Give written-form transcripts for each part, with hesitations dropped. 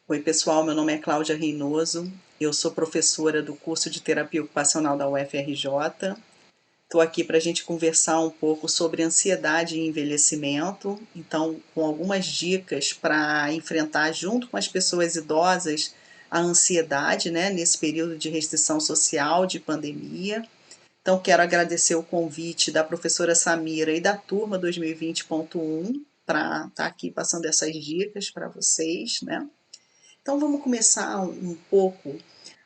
Oi pessoal, meu nome é Cláudia Reynoso, eu sou professora do curso de Terapia Ocupacional da UFRJ. Estou aqui para a gente conversar um pouco sobre ansiedade e envelhecimento, então com algumas dicas para enfrentar junto com as pessoas idosas a ansiedade, né, nesse período de restrição social, de pandemia. Então quero agradecer o convite da professora Samira e da turma 2020.1 para estar aqui passando essas dicas para vocês, né? Então vamos começar um pouco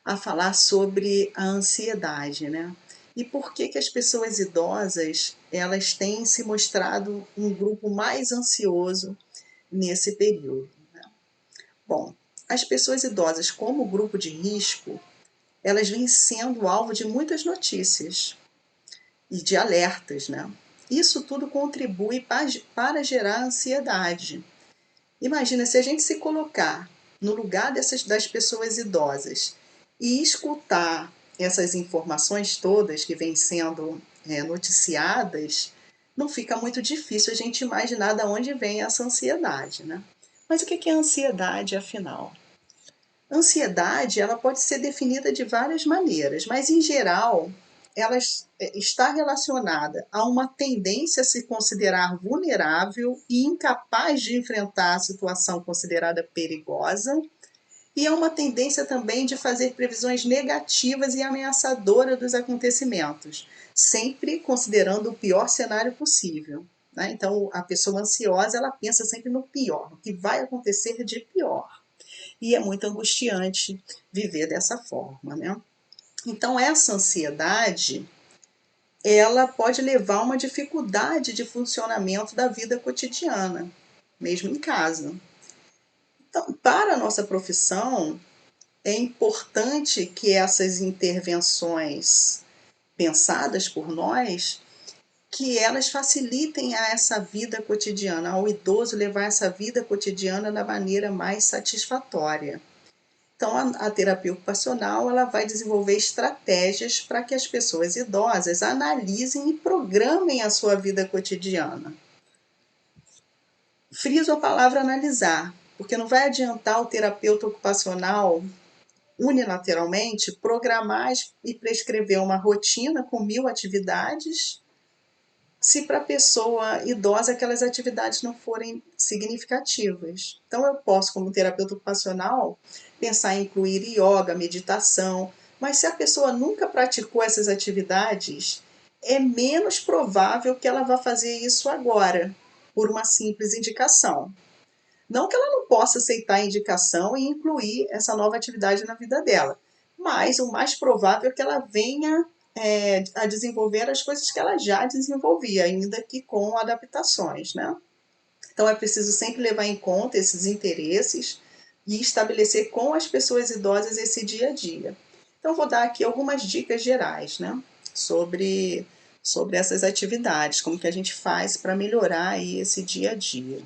a falar sobre a ansiedade, né? E por que as pessoas idosas, elas têm se mostrado um grupo mais ansioso nesse período, né? Bom, as pessoas idosas como grupo de risco, elas vêm sendo alvo de muitas notícias e de alertas, né? Isso tudo contribui para gerar ansiedade. Imagina se a gente se colocar no lugar das pessoas idosas e escutar essas informações todas que vêm sendo noticiadas, não fica muito difícil a gente imaginar de onde vem essa ansiedade, né? Mas o que é ansiedade, afinal? Ansiedade, ela pode ser definida de várias maneiras, mas em geral, ela está relacionada a uma tendência a se considerar vulnerável e incapaz de enfrentar a situação considerada perigosa, e a uma tendência também de fazer previsões negativas e ameaçadoras dos acontecimentos, sempre considerando o pior cenário possível, né? Então, a pessoa ansiosa, ela pensa sempre no pior, no que vai acontecer de pior. E é muito angustiante viver dessa forma, né? Então, essa ansiedade, ela pode levar a uma dificuldade de funcionamento da vida cotidiana, mesmo em casa. Então, para a nossa profissão, é importante que essas intervenções pensadas por nós, que elas facilitem a essa vida cotidiana, ao idoso levar essa vida cotidiana da maneira mais satisfatória. Então, a terapia ocupacional, ela vai desenvolver estratégias para que as pessoas idosas analisem e programem a sua vida cotidiana. Friso a palavra analisar, porque não vai adiantar o terapeuta ocupacional unilateralmente programar e prescrever uma rotina com 1000 atividades, se para a pessoa idosa aquelas atividades não forem significativas. Então, eu posso, como terapeuta ocupacional, pensar em incluir yoga, meditação, mas se a pessoa nunca praticou essas atividades, é menos provável que ela vá fazer isso agora, por uma simples indicação. Não que ela não possa aceitar a indicação e incluir essa nova atividade na vida dela, mas o mais provável é que ela venha a desenvolver as coisas que ela já desenvolvia, ainda que com adaptações, né? Então é preciso sempre levar em conta esses interesses e estabelecer com as pessoas idosas esse dia a dia. Então vou dar aqui algumas dicas gerais, né? Sobre essas atividades, como que a gente faz para melhorar aí esse dia a dia.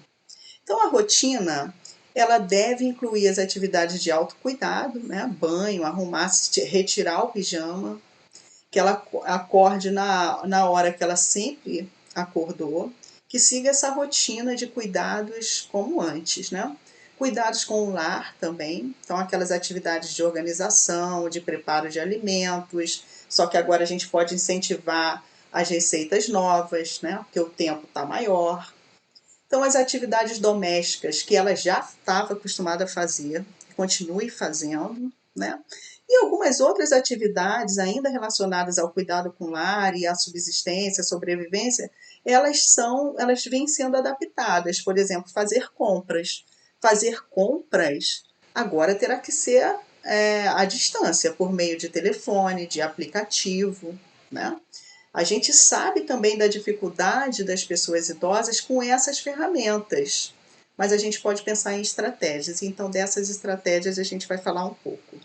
Então, a rotina, ela deve incluir as atividades de autocuidado, né? Banho, arrumar, retirar o pijama, que ela acorde na hora que ela sempre acordou, que siga essa rotina de cuidados como antes, né? Cuidados com o lar também, então aquelas atividades de organização, de preparo de alimentos, só que agora a gente pode incentivar as receitas novas, né? Porque o tempo está maior. Então, as atividades domésticas que ela já estava acostumada a fazer, continue fazendo, né? E algumas outras atividades ainda relacionadas ao cuidado com o lar e à subsistência, à sobrevivência, elas vêm sendo adaptadas. Por exemplo, fazer compras. Fazer compras agora terá que ser à distância, por meio de telefone, de aplicativo, né? A gente sabe também da dificuldade das pessoas idosas com essas ferramentas, mas a gente pode pensar em estratégias, então dessas estratégias a gente vai falar um pouco.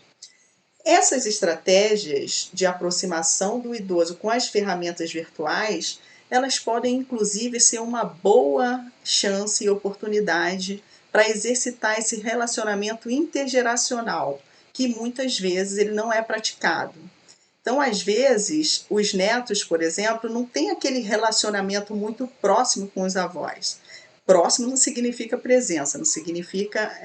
Essas estratégias de aproximação do idoso com as ferramentas virtuais, elas podem inclusive ser uma boa chance e oportunidade para exercitar esse relacionamento intergeracional, que muitas vezes ele não é praticado. Então, às vezes, os netos, por exemplo, não têm aquele relacionamento muito próximo com os avós. próximo não significa presença, não significa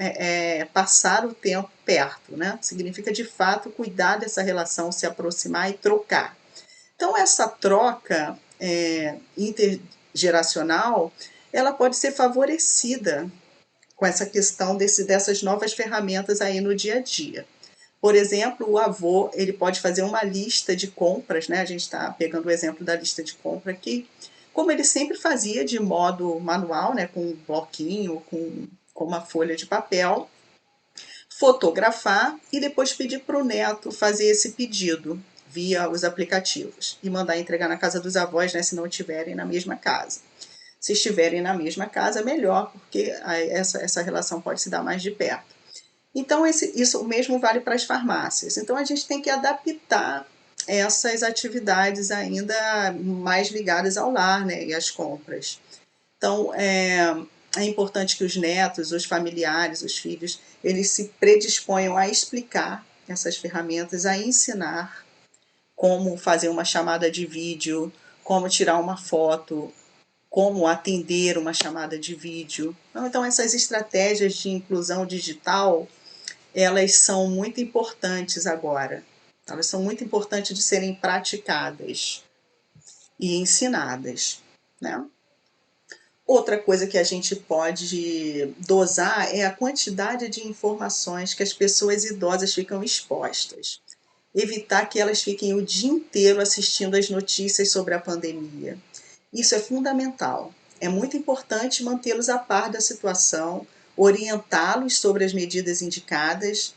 passar o tempo perto, né? Significa, de fato, cuidar dessa relação, se aproximar e trocar. Então, essa troca intergeracional, ela pode ser favorecida com essa questão dessas novas ferramentas aí no dia a dia. Por exemplo, o avô, ele pode fazer uma lista de compras, né? A gente está pegando o exemplo da lista de compra aqui, como ele sempre fazia de modo manual, né? Com um bloquinho, com uma folha de papel, fotografar e depois pedir para o neto fazer esse pedido via os aplicativos e mandar entregar na casa dos avós, né? Se não estiverem na mesma casa. Se estiverem na mesma casa, melhor, porque essa relação pode se dar mais de perto. Então, isso mesmo vale para as farmácias. Então, a gente tem que adaptar essas atividades ainda mais ligadas ao lar, né, e às compras. Então, é importante que os netos, os familiares, os filhos, eles se predisponham a explicar essas ferramentas, a ensinar como fazer uma chamada de vídeo, como tirar uma foto, como atender uma chamada de vídeo. Então, essas estratégias de inclusão digital, elas são muito importantes agora. Elas são muito importantes de serem praticadas e ensinadas, né? Outra coisa que a gente pode dosar é a quantidade de informações que as pessoas idosas ficam expostas. Evitar que elas fiquem o dia inteiro assistindo as notícias sobre a pandemia. Isso é fundamental. É muito importante mantê-los a par da situação, orientá-los sobre as medidas indicadas,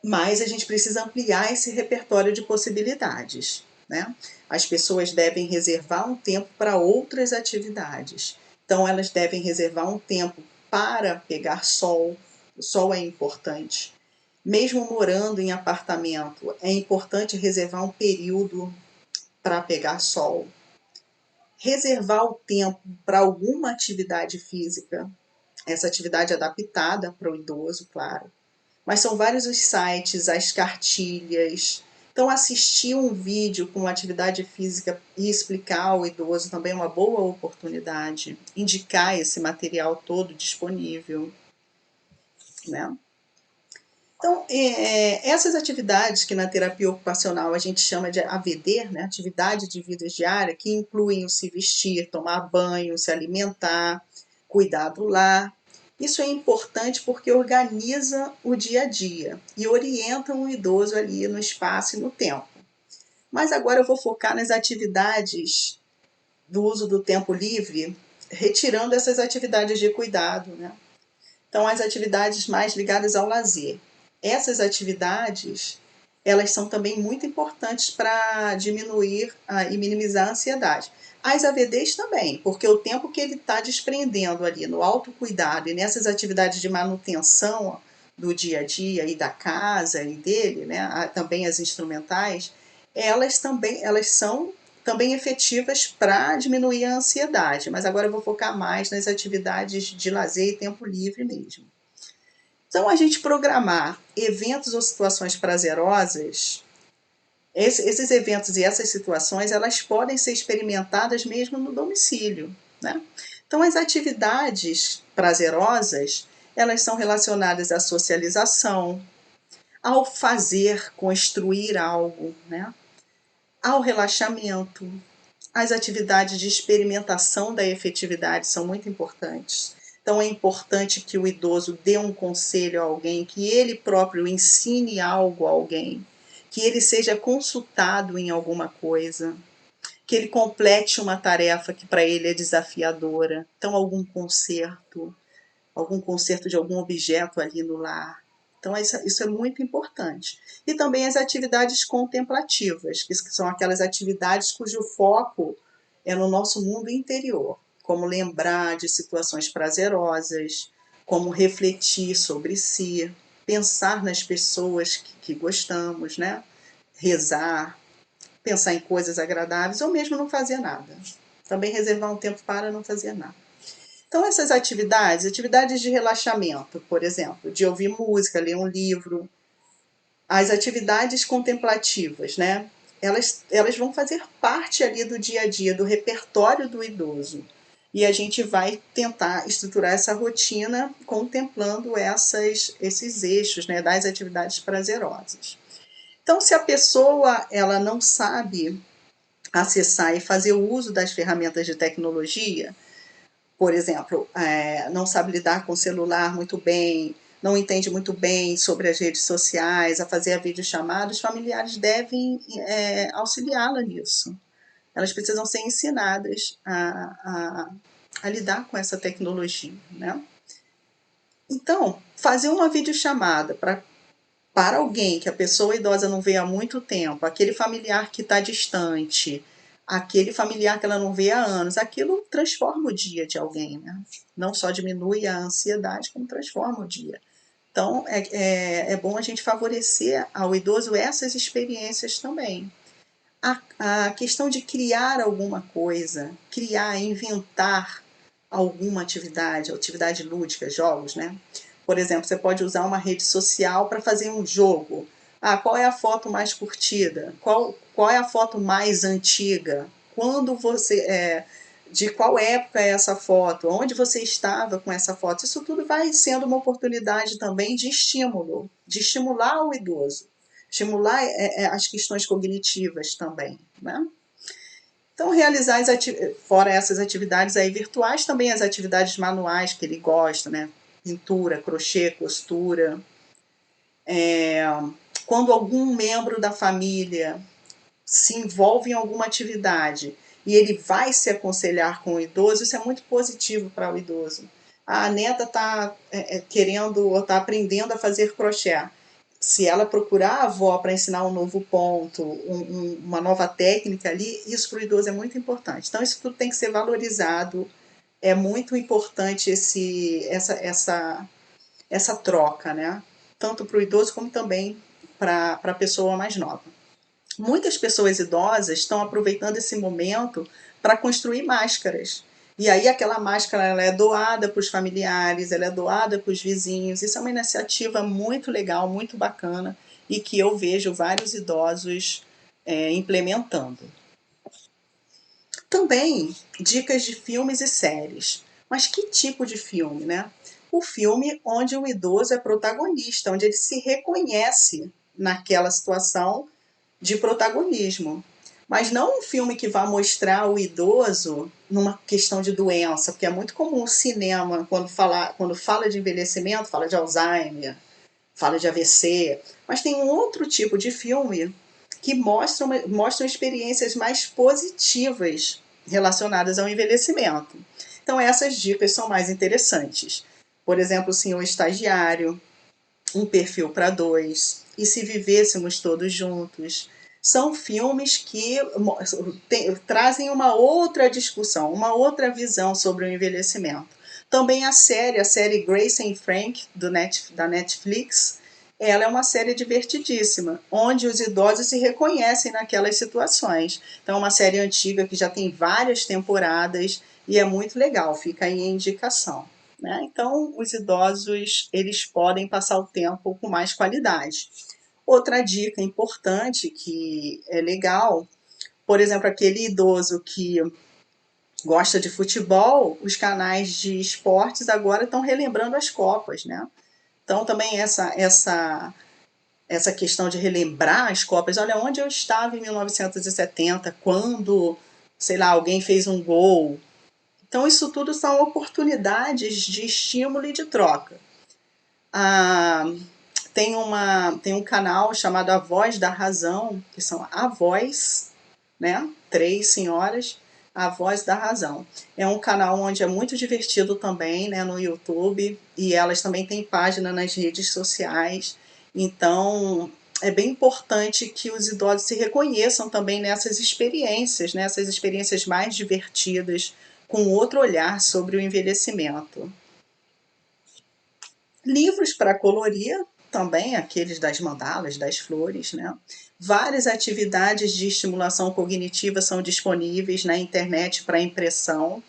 mas a gente precisa ampliar esse repertório de possibilidades, né? As pessoas devem reservar um tempo para outras atividades. Então, elas devem reservar um tempo para pegar sol. O sol é importante. Mesmo morando em apartamento, é importante reservar um período para pegar sol. Reservar o tempo para alguma atividade física, essa atividade adaptada para o idoso, claro. Mas são vários os sites, as cartilhas. Então, assistir um vídeo com atividade física e explicar ao idoso também é uma boa oportunidade. Indicar esse material todo disponível, né? Então, essas atividades que na terapia ocupacional a gente chama de AVD, né? Atividade de vida diária, que incluem o se vestir, tomar banho, se alimentar, cuidar do lar. Isso é importante porque organiza o dia a dia e orienta o idoso ali no espaço e no tempo. Mas agora eu vou focar nas atividades do uso do tempo livre, retirando essas atividades de cuidado, né? Então, as atividades mais ligadas ao lazer. Essas atividades, elas são também muito importantes para diminuir e minimizar a ansiedade. As AVDs também, porque o tempo que ele está desprendendo ali no autocuidado e nessas atividades de manutenção do dia a dia e da casa e dele, né, também as instrumentais, elas são também efetivas para diminuir a ansiedade, mas agora eu vou focar mais nas atividades de lazer e tempo livre mesmo. Então, a gente programar eventos ou situações prazerosas, esses eventos e essas situações, elas podem ser experimentadas mesmo no domicílio, né? Então, as atividades prazerosas, elas são relacionadas à socialização, ao fazer, construir algo, né? Ao relaxamento. As atividades de experimentação da efetividade são muito importantes. Então, é importante que o idoso dê um conselho a alguém, que ele próprio ensine algo a alguém, que ele seja consultado em alguma coisa, que ele complete uma tarefa que para ele é desafiadora. Então, algum conserto de algum objeto ali no lar. Então, isso é muito importante. E também as atividades contemplativas, que são aquelas atividades cujo foco é no nosso mundo interior, como lembrar de situações prazerosas, como refletir sobre si, pensar nas pessoas que gostamos, né? Rezar, pensar em coisas agradáveis ou mesmo não fazer nada. Também reservar um tempo para não fazer nada. Então, essas atividades de relaxamento, por exemplo, de ouvir música, ler um livro, as atividades contemplativas, né? Elas vão fazer parte ali do dia a dia, do repertório do idoso. e a gente vai tentar estruturar essa rotina contemplando esses eixos, né, das atividades prazerosas. Então, se a pessoa ela não sabe acessar e fazer o uso das ferramentas de tecnologia, por exemplo, não sabe lidar com o celular muito bem, não entende muito bem sobre as redes sociais, a fazer a videochamada, os familiares devem auxiliá-la nisso. Elas precisam ser ensinadas a lidar com essa tecnologia, né? Então, fazer uma videochamada para alguém que a pessoa idosa não vê há muito tempo, aquele familiar que está distante, aquele familiar que ela não vê há anos, aquilo transforma o dia de alguém, né? Não só diminui a ansiedade, como transforma o dia. Então, é bom a gente favorecer ao idoso essas experiências também. A questão de criar alguma coisa, criar, inventar alguma atividade lúdica, jogos, né? Por exemplo, você pode usar uma rede social para fazer um jogo. Ah, qual é a foto mais curtida? Qual é a foto mais antiga? Quando você de qual época é essa foto? Onde você estava com essa foto? Isso tudo vai sendo uma oportunidade também de estímulo, de estimular o idoso, estimular as questões cognitivas também, né? Então, realizar fora essas atividades aí virtuais, também as atividades manuais que ele gosta, né? Pintura, crochê, costura. Quando algum membro da família se envolve em alguma atividade e ele vai se aconselhar com o idoso, isso é muito positivo para o idoso. A neta está querendo ou está aprendendo a fazer crochê. Se ela procurar a avó para ensinar um novo ponto, uma nova técnica ali, isso para o idoso é muito importante. Então, isso tudo tem que ser valorizado. É muito importante essa troca, né? Tanto para o idoso como também para a pessoa mais nova. Muitas pessoas idosas estão aproveitando esse momento para construir máscaras. E aí aquela máscara ela é doada para os familiares, ela é doada para os vizinhos. Isso é uma iniciativa muito legal, muito bacana e que eu vejo vários idosos implementando. Também dicas de filmes e séries. Mas que tipo de filme, né? O filme onde o idoso é protagonista, onde ele se reconhece naquela situação de protagonismo. Mas não um filme que vá mostrar o idoso numa questão de doença, porque é muito comum o cinema, quando fala de envelhecimento, fala de Alzheimer, fala de AVC, mas tem um outro tipo de filme que mostram experiências mais positivas relacionadas ao envelhecimento. Então essas dicas são mais interessantes. Por exemplo, O Senhor Estagiário, Um Perfil para Dois, E Se Vivêssemos Todos Juntos. São filmes que trazem uma outra discussão, uma outra visão sobre o envelhecimento. Também a série Grace and Frank, da Netflix, ela é uma série divertidíssima, onde os idosos se reconhecem naquelas situações. Então é uma série antiga que já tem várias temporadas e é muito legal, fica aí a indicação. Né? Então, os idosos eles podem passar o tempo com mais qualidade. Outra dica importante que é legal, por exemplo, aquele idoso que gosta de futebol, os canais de esportes agora estão relembrando as Copas, né? Então, também essa questão de relembrar as Copas, olha onde eu estava em 1970, quando, sei lá, alguém fez um gol. Então, isso tudo são oportunidades de estímulo e de troca. Tem um canal chamado A Voz da Razão, que são avós, né? 3 senhoras, A Voz da Razão. É um canal onde é muito divertido também, né? No YouTube, e elas também têm página nas redes sociais. Então, é bem importante que os idosos se reconheçam também nessas experiências, né? Essas experiências mais divertidas, com outro olhar sobre o envelhecimento. Livros para colorir, também aqueles das mandalas, das flores, né? Várias atividades de estimulação cognitiva são disponíveis na internet para impressão,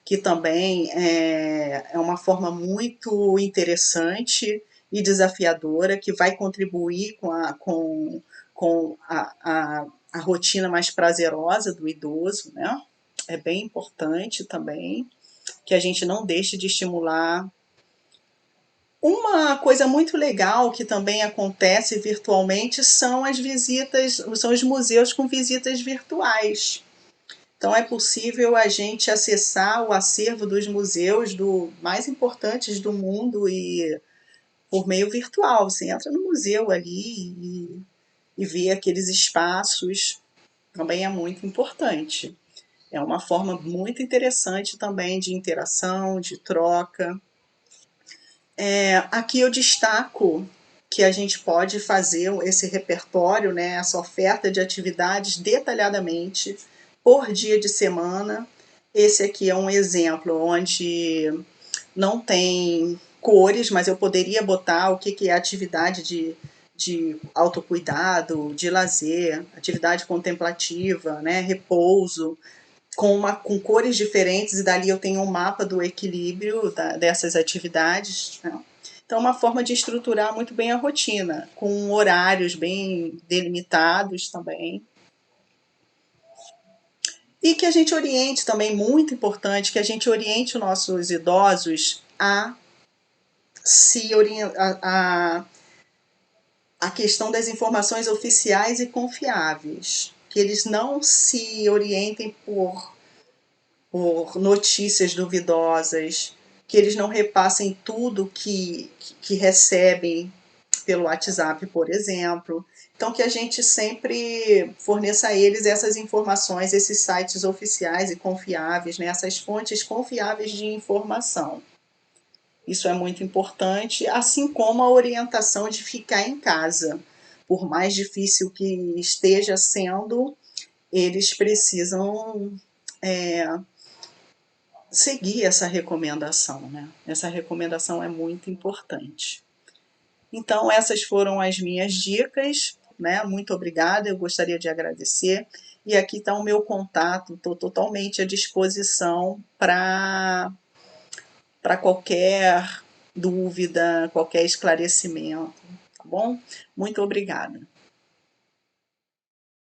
que também é uma forma muito interessante e desafiadora, que vai contribuir com a rotina mais prazerosa do idoso, né? é bem importante também, que a gente não deixe de estimular. Uma coisa muito legal que também acontece virtualmente são as visitas, são os museus com visitas virtuais. Então é possível a gente acessar o acervo dos museus mais importantes do mundo e por meio virtual. Você entra no museu ali e vê aqueles espaços, também é muito importante. É uma forma muito interessante também de interação, de troca. Aqui eu destaco que a gente pode fazer esse repertório, né, essa oferta de atividades detalhadamente por dia de semana. Esse aqui é um exemplo onde não tem cores, mas eu poderia botar o que é atividade de autocuidado, de lazer, atividade contemplativa, né, repouso, com cores diferentes, e dali eu tenho um mapa do equilíbrio dessas atividades. Né? Então, uma forma de estruturar muito bem a rotina, com horários bem delimitados também. E que a gente oriente também, muito importante, que a gente oriente os nossos idosos se a questão das informações oficiais e confiáveis. Que eles não se orientem por notícias duvidosas, que eles não repassem tudo que recebem pelo WhatsApp, por exemplo. Então, que a gente sempre forneça a eles essas informações, esses sites oficiais e confiáveis, né? Essas fontes confiáveis de informação. Isso é muito importante, assim como a orientação de ficar em casa. Por mais difícil que esteja sendo, eles precisam seguir essa recomendação, né? Essa recomendação é muito importante. Então, essas foram as minhas dicas, né? Muito obrigada, eu gostaria de agradecer. E aqui está o meu contato, estou totalmente à disposição para qualquer dúvida, qualquer esclarecimento, tá bom? Muito obrigada.